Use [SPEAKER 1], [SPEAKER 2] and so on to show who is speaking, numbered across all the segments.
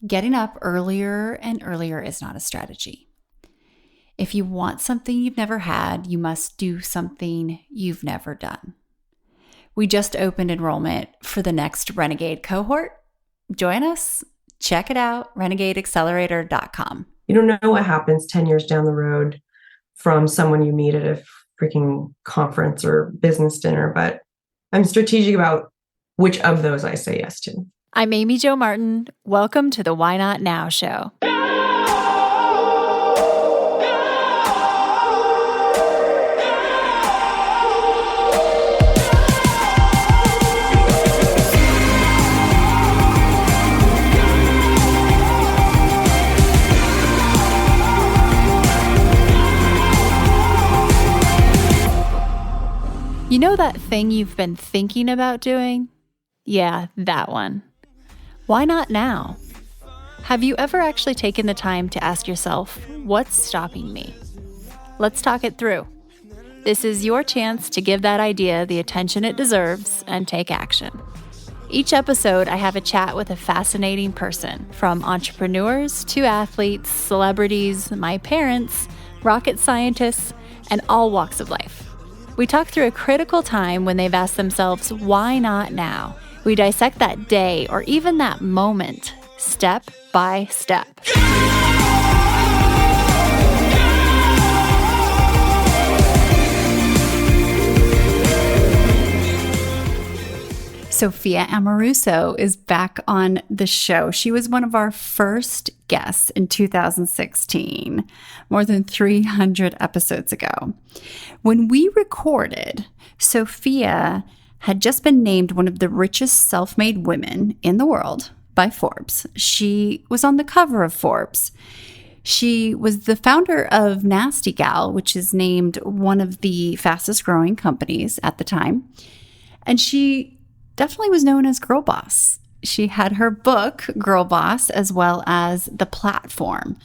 [SPEAKER 1] Getting up earlier and earlier is not a strategy. If you want something you've never had, you must do something you've never done. We just opened enrollment for the next Renegade cohort. Join us. Check it out, renegadeaccelerator.com.
[SPEAKER 2] You don't know what happens 10 years down the road from someone you meet at a freaking conference or business dinner, but I'm strategic about which of those I say yes to.
[SPEAKER 1] I'm Amy Jo Martin. Welcome to the Why Not Now show. You know that thing you've been thinking about doing? Yeah, that one. Why not now? Have you ever actually taken the time to ask yourself, what's stopping me? Let's talk it through. This is your chance to give that idea the attention it deserves and take action. Each episode, I have a chat with a fascinating person, from entrepreneurs to athletes, celebrities, my parents, rocket scientists, and all walks of life. We talk through a critical time when they've asked themselves, why not now? We dissect that day or even that moment, step by step. Sophia Amoruso is back on the show. She was one of our first guests in 2016, more than 300 episodes ago. When we recorded, Sophia had just been named one of the richest self-made women in the world by Forbes. She was on the cover of Forbes. She was the founder of Nasty Gal, which is named one of the fastest growing companies at the time. And she definitely was known as Girl Boss. She had her book, Girl Boss, as well as the platform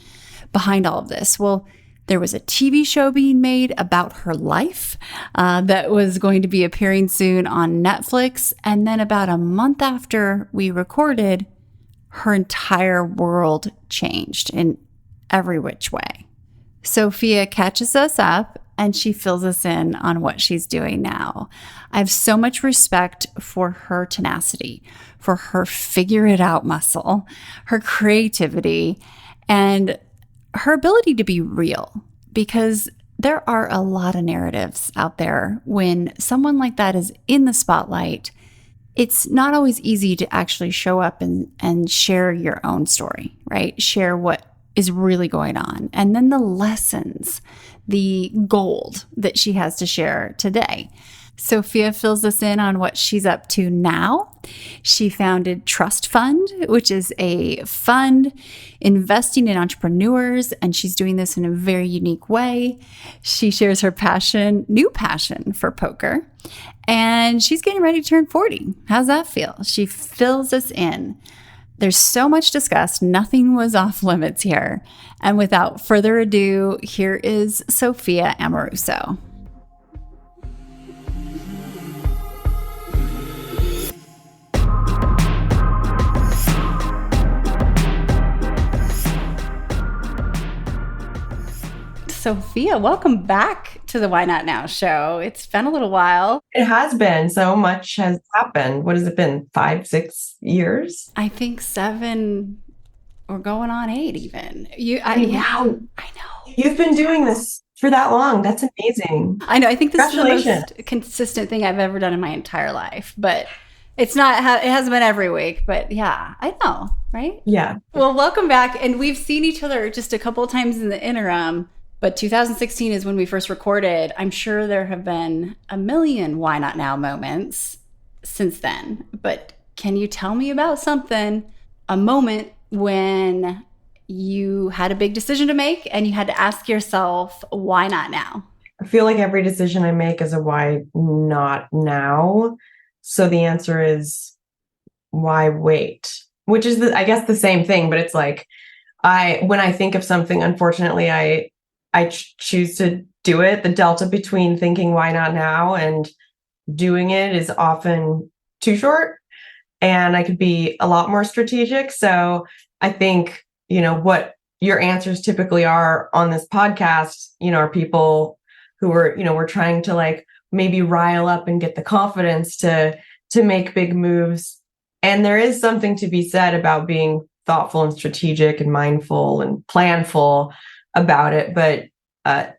[SPEAKER 1] behind all of this. Well, there was a TV show being made about her life that was going to be appearing soon on Netflix. And then about a month after we recorded, her entire world changed in every which way. Sophia catches us up and she fills us in on what she's doing now. I have so much respect for her tenacity, for her figure it out muscle, her creativity, and her ability to be real, because there are a lot of narratives out there. When someone like that is in the spotlight, it's not always easy to actually show up and share your own story, right? Share what is really going on. And then the lessons, the gold that she has to share today. Sophia fills us in on what she's up to now. She founded TrustFund, which is a fund investing in entrepreneurs, and she's doing this in a very unique way. She shares her new passion for poker, and she's getting ready to turn 40. How's that feel? She fills us in. There's so much discussed. Nothing was off limits here. And without further ado, here is Sophia Amoruso. Sophia, welcome back to the Why Not Now show. It's been a little while.
[SPEAKER 2] It has been. So much has happened. What has it been? 5, 6 years?
[SPEAKER 1] I think 7. We're going on 8 even.
[SPEAKER 2] I know. You've been doing this for that long. That's amazing.
[SPEAKER 1] I know. I think this is the most consistent thing I've ever done in my entire life. But it's not, it hasn't been every week. But yeah, I know, right?
[SPEAKER 2] Yeah.
[SPEAKER 1] Well, welcome back. And we've seen each other just a couple of times in the interim. But 2016 is when we first recorded. I'm sure there have been a million Why Not Now moments since then. But can you tell me about a moment when you had a big decision to make and you had to ask yourself, why not now?
[SPEAKER 2] I feel like every decision I make is a why not now. So the answer is, why wait? Which is, I guess, the same thing, but it's like, when I think of something, unfortunately, I choose to do it. The delta between thinking why not now and doing it is often too short, and I could be a lot more strategic. So I think, what your answers typically are on this podcast, are people who are, we're trying to like maybe rile up and get the confidence to make big moves. And there is something to be said about being thoughtful and strategic and mindful and planful about it. But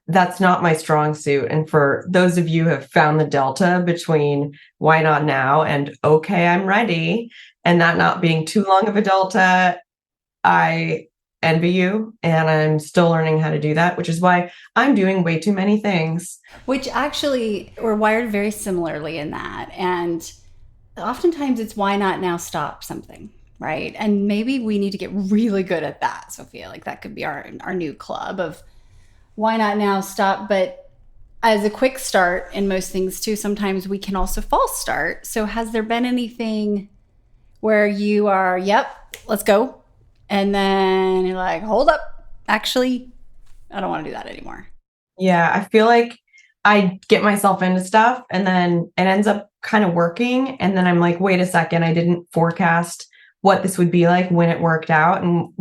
[SPEAKER 2] that's not my strong suit. And for those of you who have found the delta between why not now and okay, I'm ready, and that not being too long of a delta, I envy you. And I'm still learning how to do that, which is why I'm doing way too many things.
[SPEAKER 1] Which actually, we're wired very similarly in that. And oftentimes it's why not now stop something, right? And maybe we need to get really good at that, Sophia. Like that could be our new club of why not now stop. But as a quick start in most things too, sometimes we can also false start. So has there been anything where you are, yep, let's go, and then you're like, hold up, actually, I don't want to do that anymore?
[SPEAKER 2] Yeah, I feel like I get myself into stuff and then it ends up kind of working. And then I'm like, wait a second, I didn't forecast what this would be like when it worked out. And,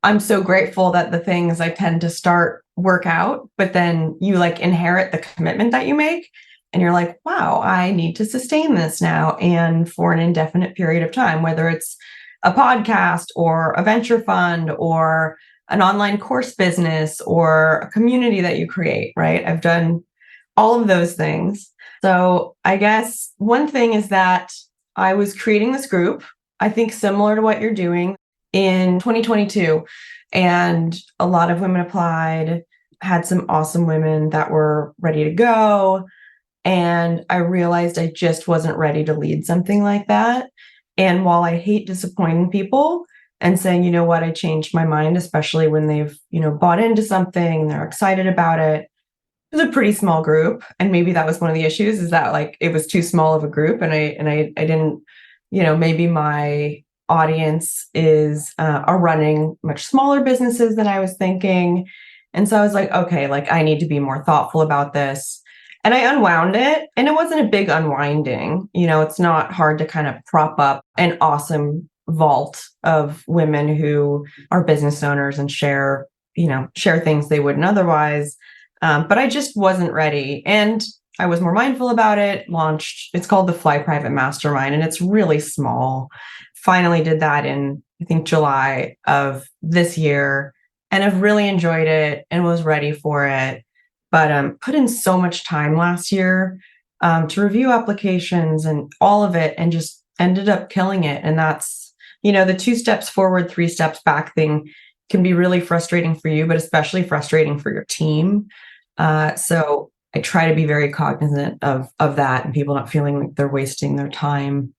[SPEAKER 2] I'm so grateful that the things I tend to start work out, but then you like inherit the commitment that you make. And you're like, wow, I need to sustain this now and for an indefinite period of time, whether it's a podcast or a venture fund or an online course business or a community that you create, right? I've done all of those things. So I guess one thing is that I was creating this group, I think similar to what you're doing, in 2022. And a lot of women applied, had some awesome women that were ready to go. And I realized I just wasn't ready to lead something like that. And while I hate disappointing people and saying, you know what, I changed my mind, especially when they've, bought into something, they're excited about it. It was a pretty small group. And maybe that was one of the issues, is that like it was too small of a group. And I didn't, maybe my audience are running much smaller businesses than I was thinking. And so I was like, okay, like I need to be more thoughtful about this. And I unwound it, and it wasn't a big unwinding. It's not hard to kind of prop up an awesome vault of women who are business owners and share things they wouldn't otherwise. But I just wasn't ready. And I was more mindful about it, launched, it's called the Fly Private Mastermind, and it's really small. Finally did that in, I think, July of this year, and I've really enjoyed it and was ready for it. But put in so much time last year to review applications and all of it, and just ended up killing it. And that's, the 2 steps forward, 3 steps back thing can be really frustrating for you, but especially frustrating for your team. So I try to be very cognizant of that, and people not feeling like they're wasting their time,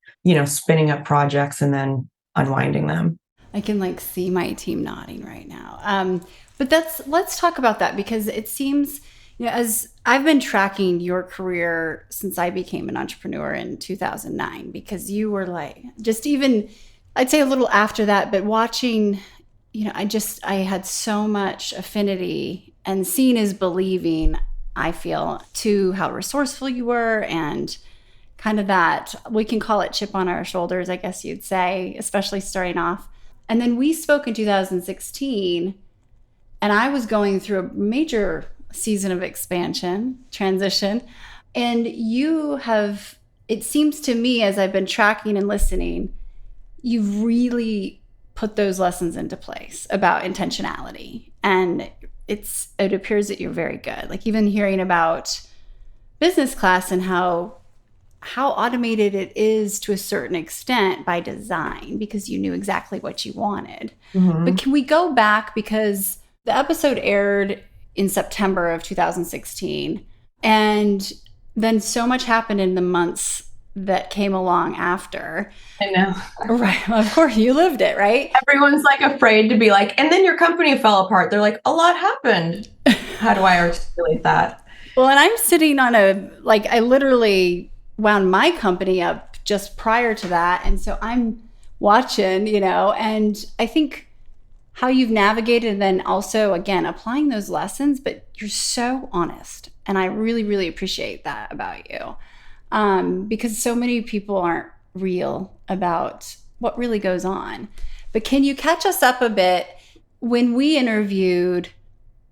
[SPEAKER 2] spinning up projects and then unwinding them.
[SPEAKER 1] I can like see my team nodding right now. But let's talk about that, because it seems, as I've been tracking your career since I became an entrepreneur in 2009, because you were like, just even, I'd say a little after that, but watching, I had so much affinity, and seeing is believing, I feel, to how resourceful you were, and kind of that, we can call it chip on our shoulders, I guess you'd say, especially starting off. And then we spoke in 2016, and I was going through a major season of expansion, transition. And you have, it seems to me, as I've been tracking and listening, you've really put those lessons into place about intentionality. And it appears that you're very good. Like even hearing about BusinessClass and how automated it is to a certain extent by design, because you knew exactly what you wanted. Mm-hmm. But can we go back, because the episode aired in September of 2016, and then so much happened in the months that came along after.
[SPEAKER 2] I know.
[SPEAKER 1] Right. Of course, you lived it, right?
[SPEAKER 2] Everyone's like afraid to be like, and then your company fell apart. They're like, a lot happened. How do I articulate that?
[SPEAKER 1] Well, and I'm sitting on I literally wound my company up just prior to that. And so I'm watching, and I think how you've navigated, and then also, again, applying those lessons, but you're so honest. And I really, really appreciate that about you. Because so many people aren't real about what really goes on. But can you catch us up a bit? When we interviewed,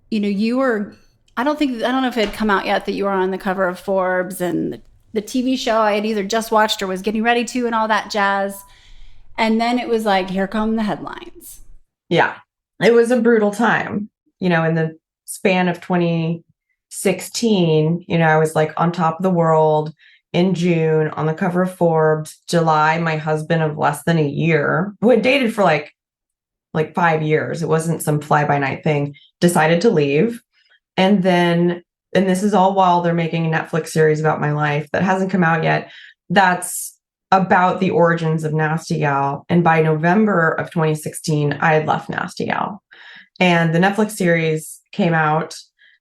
[SPEAKER 1] you were, I don't know if it had come out yet that you were on the cover of Forbes, and the TV show I had either just watched or was getting ready to, and all that jazz. And then it was like, here come the headlines.
[SPEAKER 2] Yeah. It was a brutal time. In the span of 2016, I was like on top of the world. In June, on the cover of Forbes. July, my husband of less than a year, who had dated for like 5 years, it wasn't some fly-by-night thing, decided to leave. And this is all while they're making a Netflix series about my life that hasn't come out yet. That's about the origins of Nasty Gal. And by November of 2016, I had left Nasty Gal. And the Netflix series came out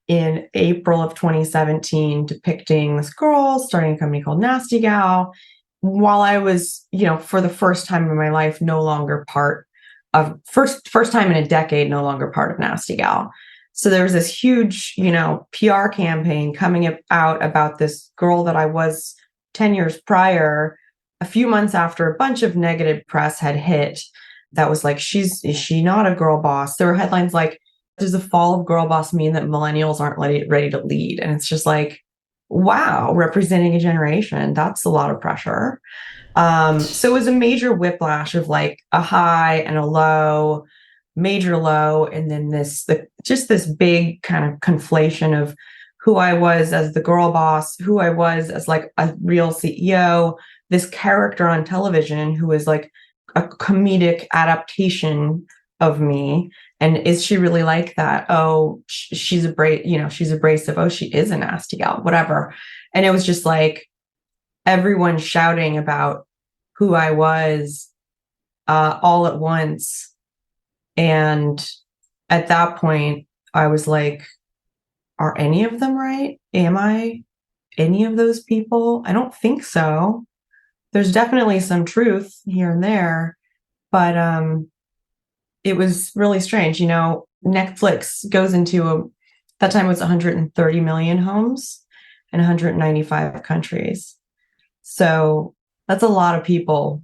[SPEAKER 2] in April of 2017, depicting this girl starting a company called Nasty Gal, while I was, for the first time in my life, no longer part of first time in a decade, no longer part of Nasty Gal. So there was this huge, PR campaign coming out about this girl that I was 10 years prior, a few months after a bunch of negative press had hit. That was like, is she not a girl boss? There were headlines like, does the fall of girl boss mean that millennials aren't ready to lead? And it's just like, wow, representing a generation, that's a lot of pressure. So it was a major whiplash of like a high and a low, major low, and then this big kind of conflation of who I was as the girl boss, who I was as like a real CEO, this character on television who was like a comedic adaptation of me. And is she really like that? Oh, she's she's abrasive. Oh, she is a nasty gal, whatever. And it was just like everyone shouting about who I was all at once. And at that point, I was like, are any of them right? Am I any of those people? I don't think so. There's definitely some truth here and there, but it was really strange. Netflix goes into that time it was 130 million homes in 195 countries. So that's a lot of people.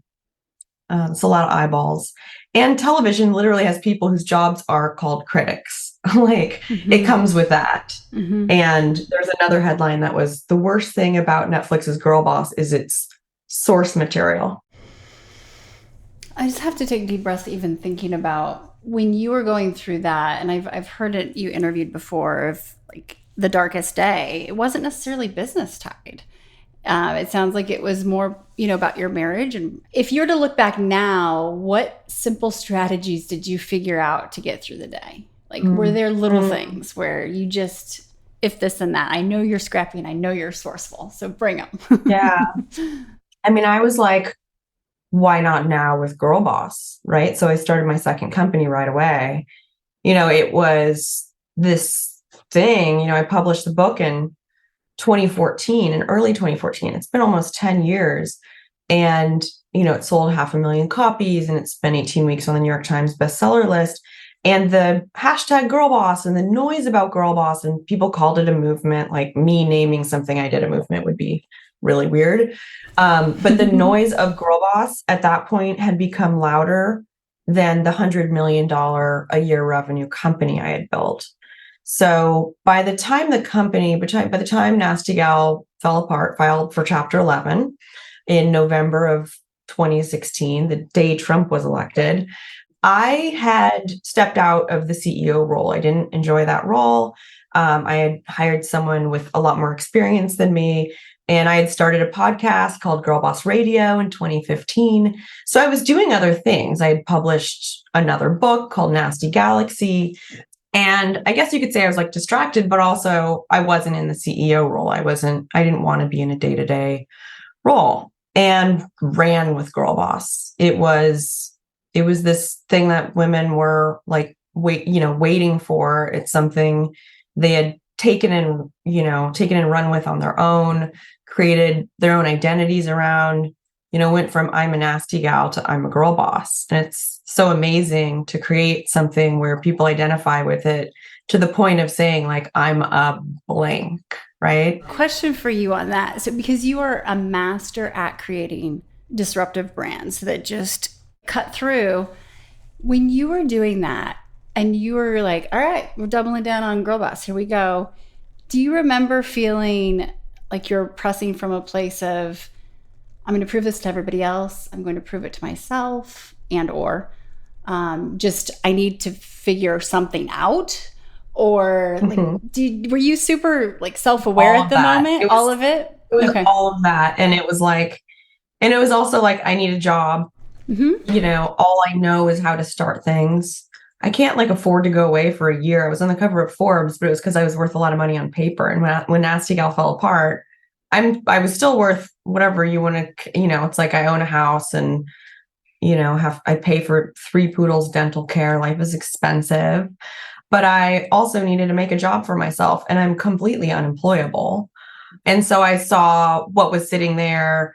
[SPEAKER 2] It's a lot of eyeballs. And television literally has people whose jobs are called critics. It comes with that. Mm-hmm. And there's another headline that was, the worst thing about Netflix's Girl Boss is its source material.
[SPEAKER 1] I just have to take deep breaths even thinking about when you were going through that, and I've heard it, you interviewed before, of like the darkest day. It wasn't necessarily business tied. It sounds like it was more, about your marriage. And if you were to look back now, what simple strategies did you figure out to get through the day? Like, were there little things where you just, if this and that, I know you're scrappy and I know you're resourceful, so bring them.
[SPEAKER 2] Yeah. I mean, I was like, why not now with Girl Boss, right? So I started my second company right away. It was this thing, I published the book in 2014, in early 2014. It's been almost 10 years. And, it sold 500,000 copies, and it's been 18 weeks on the New York Times bestseller list. And the hashtag Girl Boss and the noise about Girl Boss, and people called it a movement. Like, me naming something I did a movement would be really weird. But the noise of Girl Boss at that point had become louder than the $100 million a year revenue company I had built. So by the time Nasty Gal fell apart, filed for Chapter 11 in November of 2016, the day Trump was elected, I had stepped out of the CEO role. I didn't enjoy that role. I had hired someone with a lot more experience than me. And I had started a podcast called Girl Boss Radio in 2015. So I was doing other things. I had published another book called Nasty Galaxy. And I guess you could say I was like distracted, but also I wasn't in the CEO role. I didn't want to be in a day-to-day role, and ran with Girl Boss. It was this thing that women were like, waiting for. It's something they had taken and run with on their own, created their own identities around, went from I'm a nasty gal to I'm a girl boss. And it's so amazing to create something where people identify with it to the point of saying like, I'm a blank, right?
[SPEAKER 1] Question for you on that. So because you are a master at creating disruptive brands that just cut through, When you were doing that and you were like, all right, we're doubling down on Girl Boss, here we go. Do you remember feeling like you're pressing from a place of, I'm going to prove this to everybody else. I'm going to prove it to myself and or just I need to figure something out? Or like,
[SPEAKER 2] Mhm.
[SPEAKER 1] were you super like self-aware
[SPEAKER 2] All
[SPEAKER 1] at
[SPEAKER 2] of
[SPEAKER 1] the
[SPEAKER 2] that.
[SPEAKER 1] moment? All of it?
[SPEAKER 2] It was
[SPEAKER 1] Okay.
[SPEAKER 2] all of that. And it was like, and it was also like, I need a job.
[SPEAKER 1] Mm-hmm.
[SPEAKER 2] All I know is how to start things. I can't like afford to go away for a year. I was on the cover of Forbes, but it was because I was worth a lot of money on paper. And when Nasty Gal fell apart, I was still worth whatever you want to, it's like I own a house and, I pay for 3 poodles dental care. Life is expensive, but I also needed to make a job for myself and I'm completely unemployable. And so I saw what was sitting there,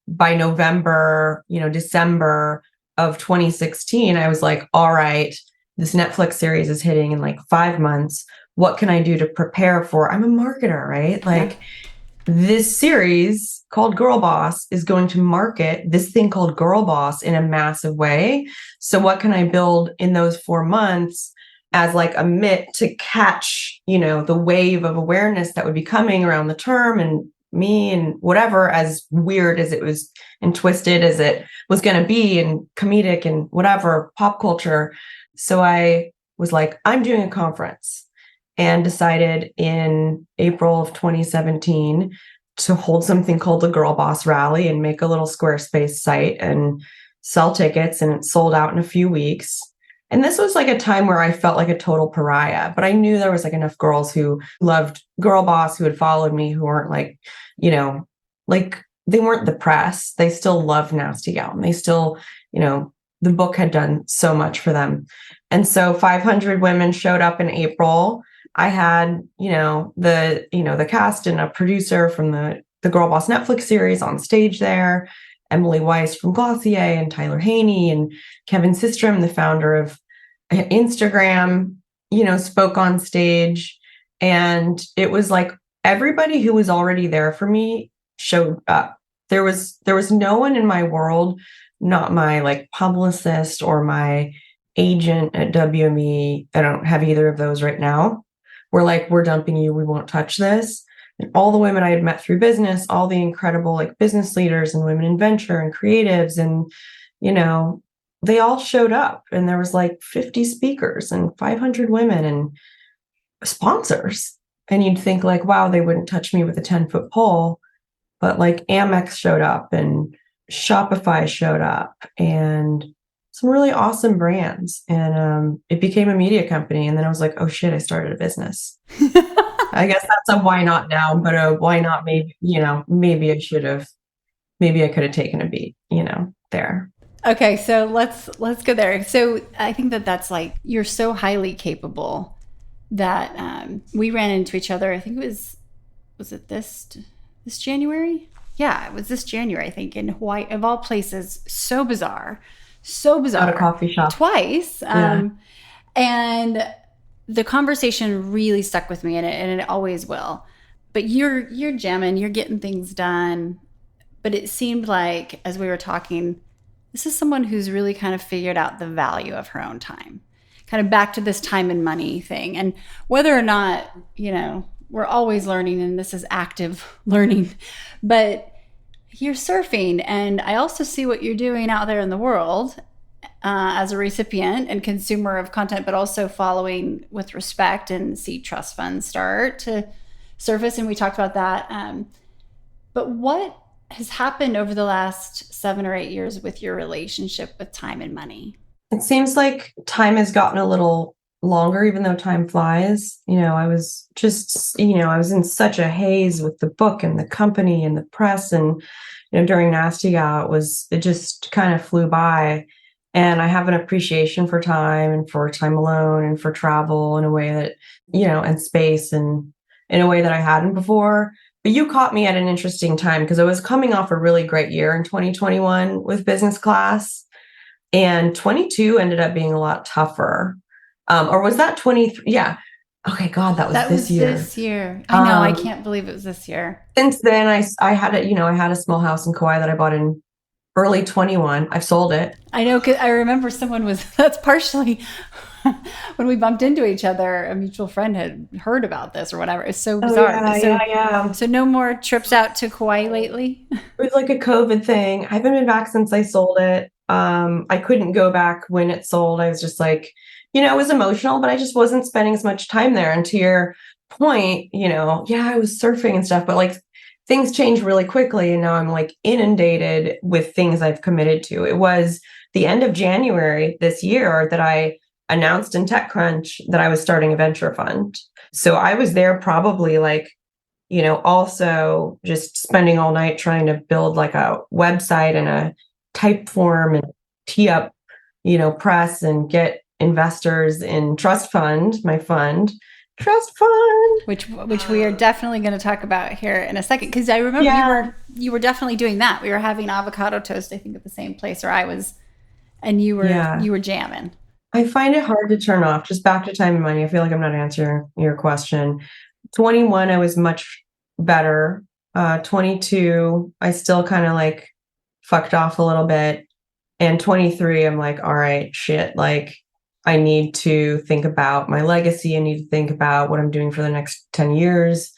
[SPEAKER 2] by November, December of 2016, I was like, all right, this Netflix series is hitting in like 5 months. What can I do to prepare for? I'm a marketer, right?
[SPEAKER 1] Yeah.
[SPEAKER 2] Like this series called Girl Boss is going to market this thing called Girl Boss in a massive way. So what can I build in those 4 months as like a mitt to catch, the wave of awareness that would be coming around the term and me and whatever, as weird as it was and twisted as it was going to be and comedic and whatever pop culture. So I was like, I'm doing a conference and decided in April of 2017 to hold something called the Girl Boss Rally and make a little Squarespace site and sell tickets. And it sold out in a few weeks. And this was like a time where I felt like a total pariah, but I knew there was like enough girls who loved Girl Boss, who had followed me, who weren't like, like they weren't the press. They still loved Nasty Gal. And they still, the book had done so much for them. And so 500 women showed up in April. I had, the cast and a producer from the Girl Boss Netflix series on stage there, Emily Weiss from Glossier and Tyler Haney and Kevin Systrom, the founder of Instagram, spoke on stage. And it was like everybody who was already there for me showed up. There was no one in my world, not my like publicist or my agent at WME. I don't have either of those right now. We're like, we're dumping you. We won't touch this. And all the women I had met through business, all the incredible like business leaders and women in venture and creatives, and, they all showed up. And there was like 50 speakers and 500 women and sponsors. And you'd think like, wow, they wouldn't touch me with a 10-foot pole. But like Amex showed up and Shopify showed up and some really awesome brands. And it became a media company. And then I was like, oh shit, I started a business. I guess that's a why not now, but a why not maybe, maybe maybe I could have taken a beat, there.
[SPEAKER 1] Okay, so let's go there. So I think that's like you're so highly capable that we ran into each other. I think it was it this January? Yeah, it was this January. I think in Hawaii, of all places. So bizarre, so bizarre.
[SPEAKER 2] At a coffee shop
[SPEAKER 1] twice,
[SPEAKER 2] yeah.
[SPEAKER 1] And the conversation really stuck with me, and it always will. But you're jamming, you're getting things done. But it seemed like as we were talking, this is someone who's really kind of figured out the value of her own time. Kind of back to this time and money thing. And whether or not, we're always learning and this is active learning, but you're surfing. And I also see what you're doing out there in the world as a recipient and consumer of content, but also following with respect and see TrustFund start to surface. And we talked about that. But what has happened over the last 7 or 8 years with your relationship with time and money?
[SPEAKER 2] It seems like time has gotten a little longer, even though time flies. I was just, I was in such a haze with the book and the company and the press. And, during Nasty Gal, it just kind of flew by. And I have an appreciation for time and for time alone and for travel in a way that, and space and in a way that I hadn't before. But you caught me at an interesting time because I was coming off a really great year in 2021 with BusinessClass. And 22 ended up being a lot tougher. Or was that 23? Yeah. Okay, God, that was this year.
[SPEAKER 1] This year. I know. I can't believe it was this year.
[SPEAKER 2] Since then, I had a small house in Kauai that I bought in early 21. I've sold it.
[SPEAKER 1] I know, 'cause I remember that's partially when we bumped into each other, a mutual friend had heard about this or whatever. It's so
[SPEAKER 2] Oh
[SPEAKER 1] bizarre.
[SPEAKER 2] yeah, yeah, yeah.
[SPEAKER 1] So no more trips out to Kauai lately?
[SPEAKER 2] It was like a COVID thing. I haven't been back since I sold it. I couldn't go back when it sold. I was just like, it was emotional, but I just wasn't spending as much time there. And to your point, yeah, I was surfing and stuff, but like things change really quickly. And now I'm like inundated with things I've committed to. It was the end of January this year that I announced in TechCrunch that I was starting a venture fund. So I was there probably like also just spending all night trying to build like a website and a type form and tee up, press and get investors in TrustFund, my fund, Trust Fund.
[SPEAKER 1] Which we are definitely going to talk about here in a second. Because I remember you were definitely doing that. We were having avocado toast, I think, at the same place where I was, and you were jamming.
[SPEAKER 2] I find it hard to turn off. Just back to time and money. I feel like I'm not answering your question. 21, I was much better. 22, I still kind of like fucked off a little bit. And 23, I'm like, all right, shit. Like, I need to think about my legacy. I need to think about what I'm doing for the next 10 years.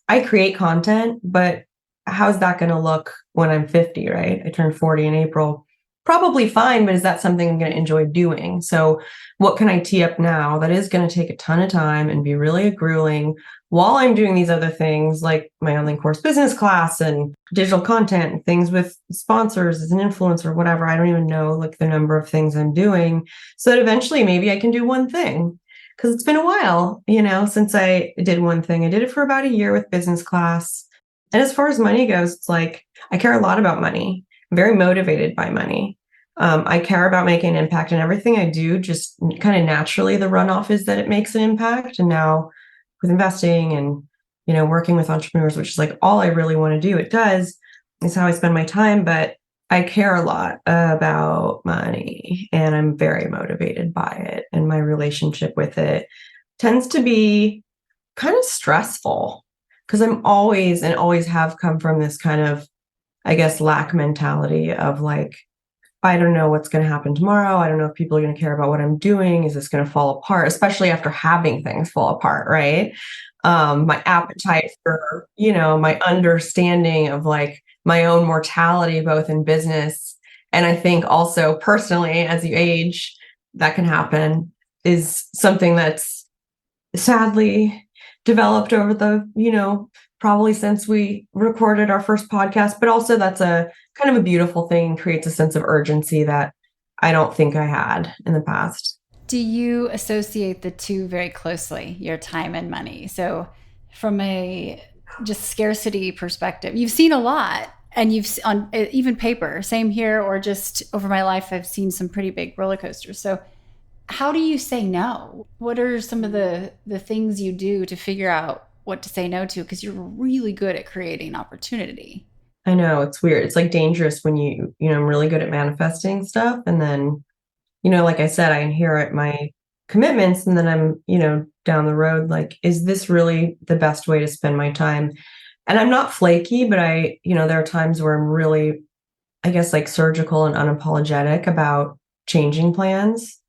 [SPEAKER 2] I create content, but how's that going to look when I'm 50, right? I turned 40 in April. Probably fine, but is that something I'm going to enjoy doing? So what can I tee up now that is going to take a ton of time and be really grueling while I'm doing these other things like my online course, BusinessClass, and digital content and things with sponsors as an influencer, whatever. I don't even know like the number of things I'm doing, so that eventually maybe I can do one thing, because it's been a while, since I did one thing. I did it for about a year with BusinessClass. And as far as money goes, it's like I care a lot about money. I'm very motivated by money. I care about making an impact, and everything I do, just kind of naturally, the runoff is that it makes an impact. And now with investing and, working with entrepreneurs, which is like all I really want to do, it does, is how I spend my time. But I care a lot about money, and I'm very motivated by it. And my relationship with it tends to be kind of stressful, because I'm always and always have come from this kind of, I guess, lack mentality of like, I don't know what's going to happen tomorrow. I don't know if people are going to care about what I'm doing. Is this going to fall apart, especially after having things fall apart, right? My appetite for, my understanding of like my own mortality, both in business and I think also personally, as you age, that can happen, is something that's sadly developed over the, probably since we recorded our first podcast, but also that's a kind of a beautiful thing and creates a sense of urgency that I don't think I had in the past.
[SPEAKER 1] Do you associate the two very closely, your time and money? So from a just scarcity perspective, you've seen a lot, and you've on even paper, same here, or just over my life, I've seen some pretty big roller coasters. So how do you say no? What are some of the things you do to figure out what to say no to? Because you're really good at creating opportunity.
[SPEAKER 2] I know, it's weird. It's like dangerous when I'm really good at manifesting stuff. And then, like I said, I inherit my commitments, and then I'm, down the road, like, is this really the best way to spend my time? And I'm not flaky, but there are times where I'm really, I guess, like surgical and unapologetic about changing plans,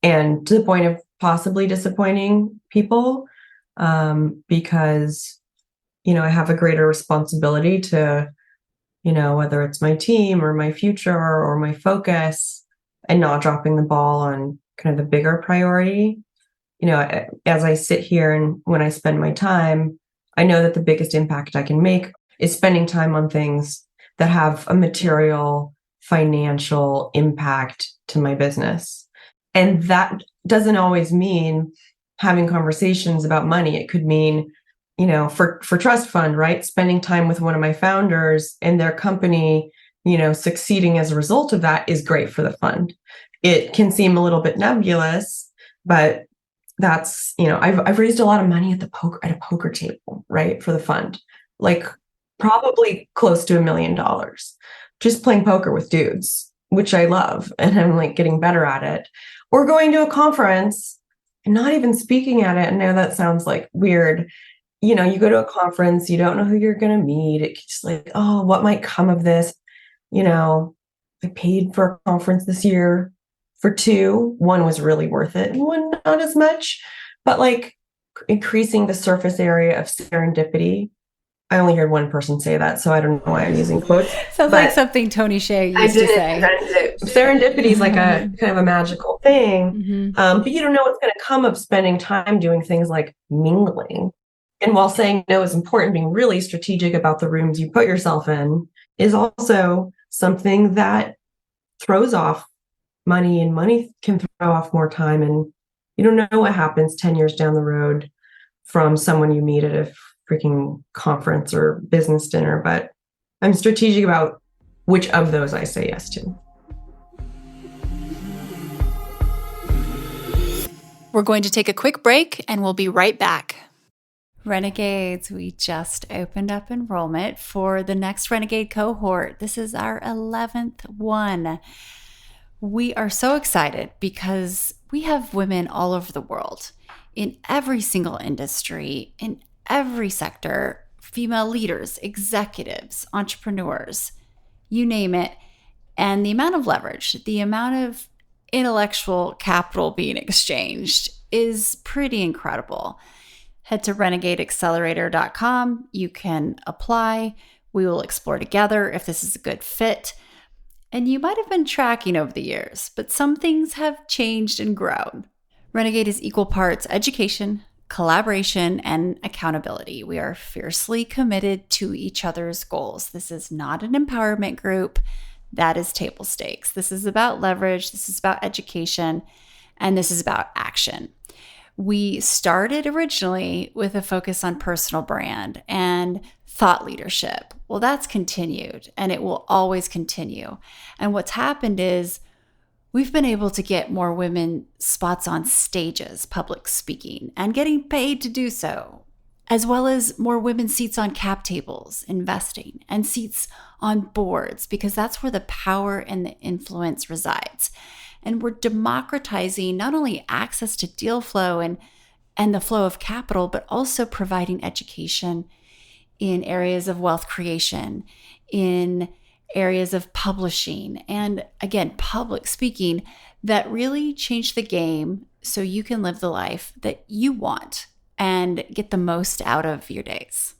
[SPEAKER 2] and to the point of possibly disappointing people, because, I have a greater responsibility to, whether it's my team or my future or my focus, and not dropping the ball on kind of the bigger priority. As I sit here and when I spend my time, I know that the biggest impact I can make is spending time on things that have a material financial impact to my business. And that doesn't always mean having conversations about money. It could mean, for TrustFund, right? Spending time with one of my founders and their company, succeeding as a result of that is great for the fund. It can seem a little bit nebulous, but that's, I've raised a lot of money at a poker table, right? For the fund, like probably close to $1 million, just playing poker with dudes, which I love. And I'm like getting better at it, or going to a conference and not even speaking at it. And now that sounds like weird. You go to a conference, you don't know who you're going to meet. It's just like, oh, what might come of this? I paid for a conference this year for two. One was really worth it, and one not as much. But like increasing the surface area of serendipity. I only heard one person say that, so I don't know why I'm using quotes.
[SPEAKER 1] Sounds like something Tony Hsieh
[SPEAKER 2] I
[SPEAKER 1] used to
[SPEAKER 2] didn't
[SPEAKER 1] say.
[SPEAKER 2] invent it. Serendipity is like a kind of a magical thing, but you don't know what's going to come of spending time doing things like mingling. And while saying no is important, being really strategic about the rooms you put yourself in is also something that throws off money, and money can throw off more time. And you don't know what happens 10 years down the road from someone you meet at a freaking conference or business dinner. But I'm strategic about which of those I say yes to.
[SPEAKER 1] We're going to take a quick break and we'll be right back. Renegades, we just opened up enrollment for the next Renegade cohort. This is our 11th one. We are so excited because we have women all over the world in every single industry, in every sector, female leaders, executives, entrepreneurs, you name it. And the amount of leverage, the amount of intellectual capital being exchanged is pretty incredible. Head to renegadeaccelerator.com. You can apply. We will explore together if this is a good fit. And you might have been tracking over the years, but some things have changed and grown. Renegade is equal parts education, collaboration, and accountability. We are fiercely committed to each other's goals. This is not an empowerment group. That is table stakes. This is about leverage. This is about education. And this is about action. We started originally with a focus on personal brand and thought leadership. Well, that's continued and it will always continue. And what's happened is we've been able to get more women spots on stages, public speaking, and getting paid to do so, as well as more women seats on cap tables, investing, and seats on boards, because that's where the power and the influence resides. And we're democratizing not only access to deal flow and the flow of capital, but also providing education in areas of wealth creation, in areas of publishing, and again, public speaking that really change the game so you can live the life that you want and get the most out of your days.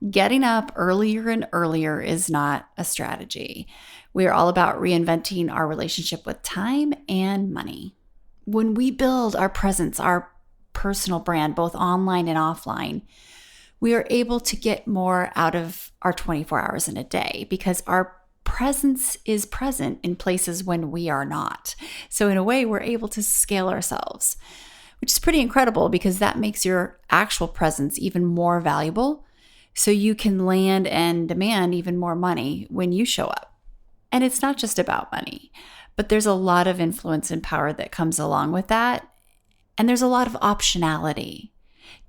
[SPEAKER 1] Getting up earlier and earlier is not a strategy. We are all about reinventing our relationship with time and money. When we build our presence, our personal brand, both online and offline, we are able to get more out of our 24 hours in a day because our presence is present in places when we are not. So in a way, we're able to scale ourselves, which is pretty incredible because that makes your actual presence even more valuable. So you can land and demand even more money when you show up. And it's not just about money, but there's a lot of influence and power that comes along with that. And there's a lot of optionality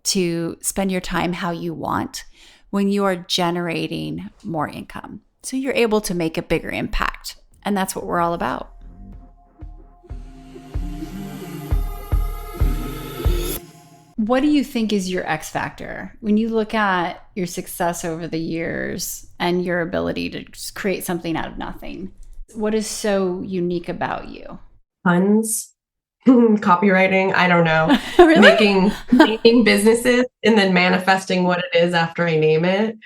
[SPEAKER 1] to spend your time how you want when you are generating more income. So you're able to make a bigger impact. And that's what we're all about. What do you think is your X factor when you look at your success over the years and your ability to just create something out of nothing? What is so unique about you?
[SPEAKER 2] Puns, copywriting, I don't know.
[SPEAKER 1] Really?
[SPEAKER 2] Making businesses and then manifesting what it is after I name it.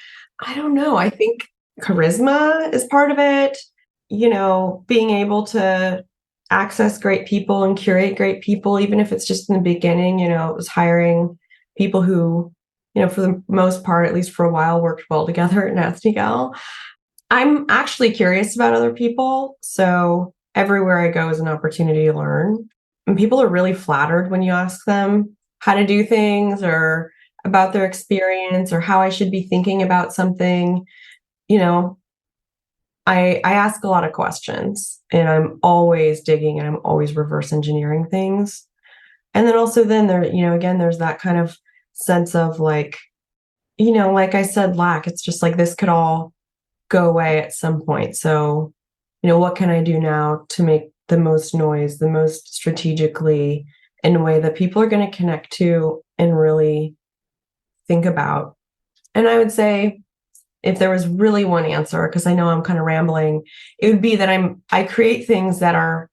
[SPEAKER 2] I don't know. I think charisma is part of it. You know, being able to access great people and curate great people, even if it's just in the beginning. You know, it was hiring people who, you know, for the most part, at least for a while, worked well together at Nasty Gal. I'm actually curious about other people. So everywhere I go is an opportunity to learn. And people are really flattered when you ask them how to do things or about their experience or how I should be thinking about something. You know, I ask a lot of questions and I'm always digging and I'm always reverse engineering things. And then also then there, you know, again, there's that kind of sense of like, you know, like I said, lack. It's just like this could all go away at some point. So, you know, what can I do now to make the most noise, the most strategically in a way that people are going to connect to and really think about? And I would say if there was really one answer, because I know I'm kind of rambling, it would be that I create things that are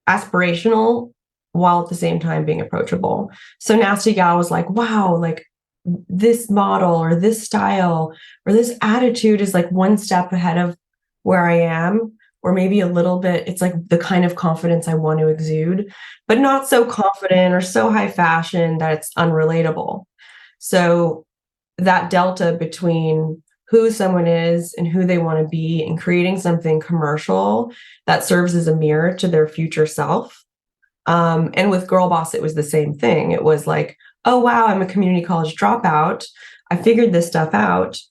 [SPEAKER 2] aspirational while at the same time being approachable. So Nasty Gal was like, wow, like this model or this style or this attitude is like one step ahead of where I am, or maybe a little bit. It's like the kind of confidence I want to exude, but not so confident or so high fashion that it's unrelatable. So that delta between who someone is and who they want to be, and creating something commercial that serves as a mirror to their future self. And with Girl Boss, it was the same thing. It was like, oh, wow, I'm a community college dropout. I figured this stuff out.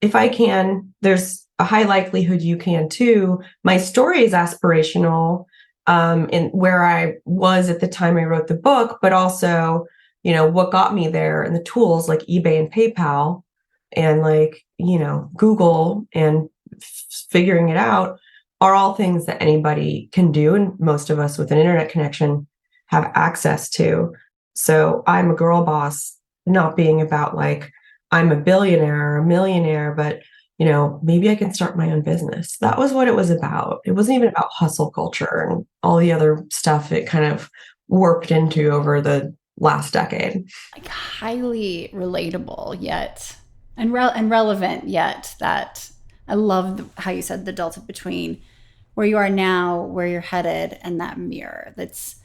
[SPEAKER 2] If I can, there's a high likelihood you can too. My story is aspirational, in where I was at the time I wrote the book, but also, what got me there, and the tools like eBay and PayPal and like, Google and figuring it out are all things that anybody can do. And most of us with an internet connection have access to. So I'm a girl boss, not being about like, I'm a billionaire or a millionaire, but maybe I can start my own business. That was what it was about. It wasn't even about hustle culture and all the other stuff it kind of warped into over the last decade.
[SPEAKER 1] Like highly relatable yet and relevant yet. That I love how you said the delta between where you are now, where you're headed, and that mirror. It's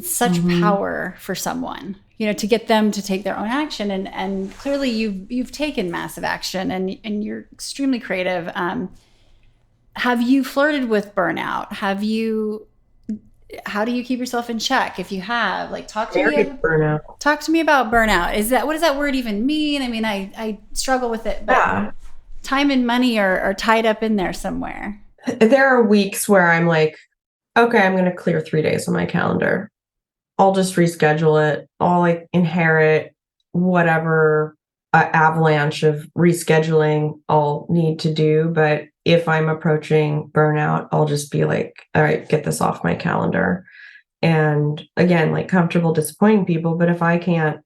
[SPEAKER 1] such power for someone, to get them to take their own action. And clearly you've taken massive action, and you're extremely creative. Have you flirted with burnout? How do you keep yourself in check? If you have, like, talk to me about burnout. What does that word even mean? I mean, I struggle with it, but time and money are tied up in there somewhere.
[SPEAKER 2] There are weeks where I'm like, okay, I'm going to clear 3 days on my calendar. I'll just reschedule it. I'll like inherit whatever avalanche of rescheduling I'll need to do. But if I'm approaching burnout, I'll just be like, all right, get this off my calendar. And again, like, comfortable disappointing people. But if I can't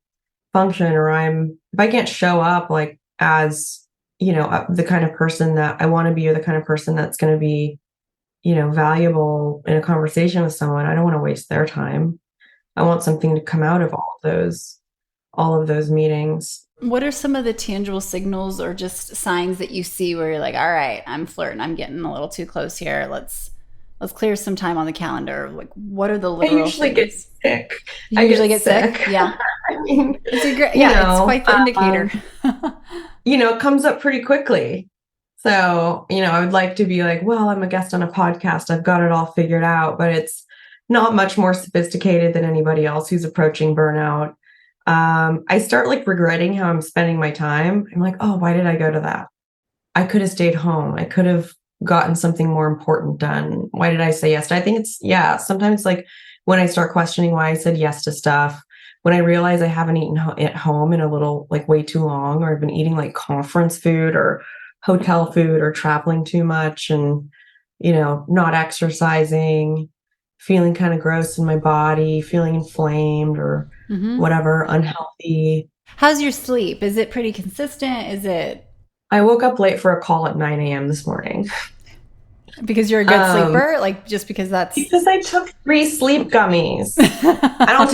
[SPEAKER 2] function, or if I can't show up like as, the kind of person that I want to be, or the kind of person that's going to be, valuable in a conversation with someone, I don't want to waste their time. I want something to come out of all of those meetings.
[SPEAKER 1] What are some of the tangible signals or just signs that you see where you're like, all right, I'm flirting, I'm getting a little too close here. Let's clear some time on the calendar. Like, what are the literal
[SPEAKER 2] I usually get sick.
[SPEAKER 1] You usually get sick? Yeah.
[SPEAKER 2] I mean,
[SPEAKER 1] it's quite the indicator.
[SPEAKER 2] It comes up pretty quickly. So, I would like to be like, well, I'm a guest on a podcast, I've got it all figured out, but it's not much more sophisticated than anybody else who's approaching burnout. I start like regretting how I'm spending my time. I'm like, oh, why did I go to that? I could have stayed home. I could have gotten something more important done. Why did I say yes? I think sometimes like when I start questioning why I said yes to stuff, when I realize I haven't eaten at home in a little, like, way too long, or I've been eating like conference food or hotel food, or traveling too much, and, not exercising, feeling kind of gross in my body, feeling inflamed or whatever, unhealthy.
[SPEAKER 1] How's your sleep? Is it pretty consistent?
[SPEAKER 2] I woke up late for a call at 9 a.m. this morning.
[SPEAKER 1] Because you're a good sleeper? Like, just because that's...
[SPEAKER 2] Because I took 3 sleep gummies. I don't